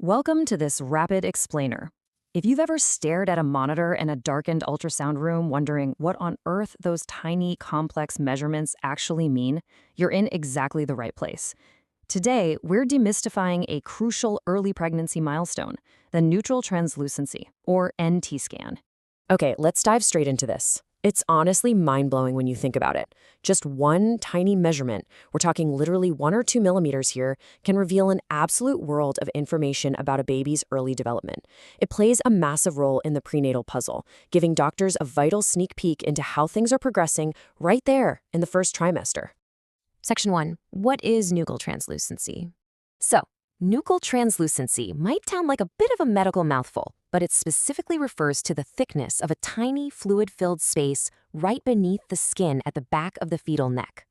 Welcome to this rapid explainer. If you've ever stared at a monitor in a darkened ultrasound room wondering what on earth those tiny, complex measurements actually mean, you're in exactly the right place. Today, we're demystifying a crucial early pregnancy milestone, the neutral translucency, or NT scan. Okay, let's dive straight into this. It's honestly mind-blowing when you think about it. Just one tiny measurement, we're talking literally 1 or 2 millimeters here, can reveal an absolute world of information about a baby's early development. It plays a massive role in the prenatal puzzle, giving doctors a vital sneak peek into how things are progressing right there in the first trimester. Section 1. What is nuchal translucency? So, nuchal translucency might sound like a bit of a medical mouthful, but it specifically refers to the thickness of a tiny fluid-filled space right beneath the skin at the back of the fetal neck.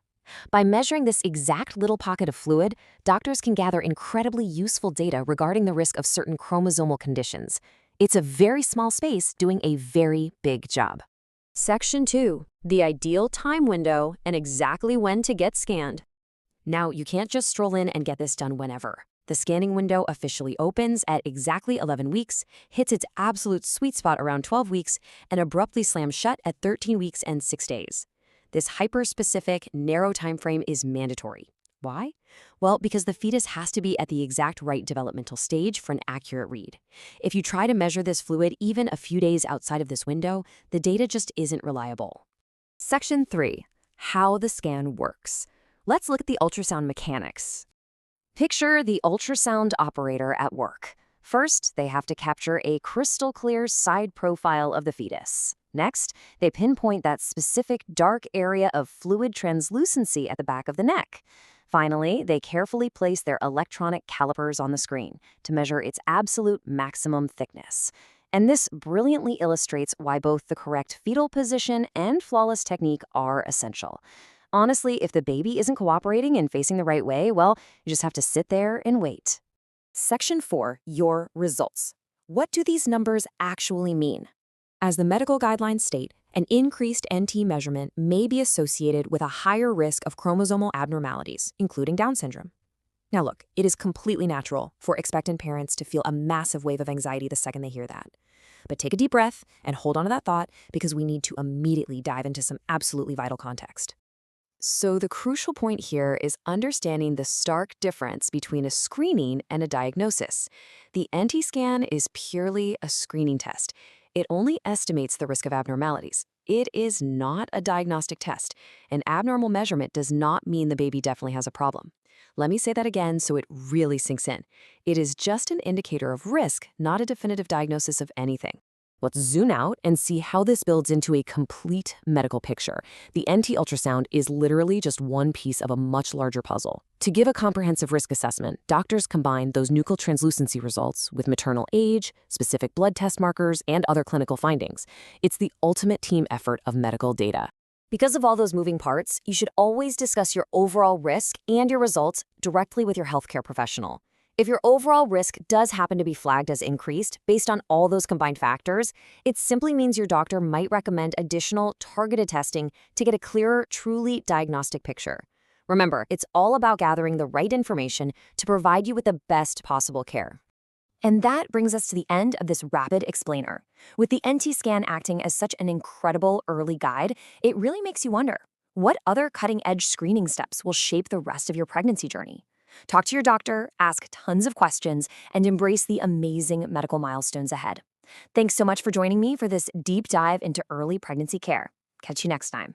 By measuring this exact little pocket of fluid, doctors can gather incredibly useful data regarding the risk of certain chromosomal conditions. It's a very small space doing a very big job. Section 2. The ideal time window and exactly when to get scanned. Now, you can't just stroll in and get this done whenever. The scanning window officially opens at exactly 11 weeks, hits its absolute sweet spot around 12 weeks, and abruptly slams shut at 13 weeks and 6 days. This hyper-specific, narrow time frame is mandatory. Why? Well, because the fetus has to be at the exact right developmental stage for an accurate read. If you try to measure this fluid even a few days outside of this window, the data just isn't reliable. Section 3. How the scan works. Let's look at the ultrasound mechanics. Picture the ultrasound operator at work. First, they have to capture a crystal clear side profile of the fetus. Next, they pinpoint that specific dark area of fluid translucency at the back of the neck. Finally, they carefully place their electronic calipers on the screen to measure its absolute maximum thickness. And this brilliantly illustrates why both the correct fetal position and flawless technique are essential. Honestly, if the baby isn't cooperating and facing the right way, well, you just have to sit there and wait. Section 4. Your results. What do these numbers actually mean? As the medical guidelines state, an increased NT measurement may be associated with a higher risk of chromosomal abnormalities, including Down syndrome. Now look, it is completely natural for expectant parents to feel a massive wave of anxiety the second they hear that. But take a deep breath and hold on to that thought because we need to immediately dive into some absolutely vital context. So the crucial point here is understanding the stark difference between a screening and a diagnosis. The NT scan is purely a screening test. It only estimates the risk of abnormalities. It is not a diagnostic test. An abnormal measurement does not mean the baby definitely has a problem. Let me say that again so it really sinks in. It is just an indicator of risk, not a definitive diagnosis of anything. Let's zoom out and see how this builds into a complete medical picture. The NT ultrasound is literally just one piece of a much larger puzzle. To give a comprehensive risk assessment, doctors combine those nuchal translucency results with maternal age, specific blood test markers, and other clinical findings. It's the ultimate team effort of medical data. Because of all those moving parts, you should always discuss your overall risk and your results directly with your healthcare professional. If your overall risk does happen to be flagged as increased based on all those combined factors, it simply means your doctor might recommend additional targeted testing to get a clearer, truly diagnostic picture. Remember, it's all about gathering the right information to provide you with the best possible care. And that brings us to the end of this rapid explainer. With the NT scan acting as such an incredible early guide, it really makes you wonder, what other cutting-edge screening steps will shape the rest of your pregnancy journey? Talk to your doctor, ask tons of questions, and embrace the amazing medical milestones ahead. Thanks so much for joining me for this deep dive into early pregnancy care. Catch you next time.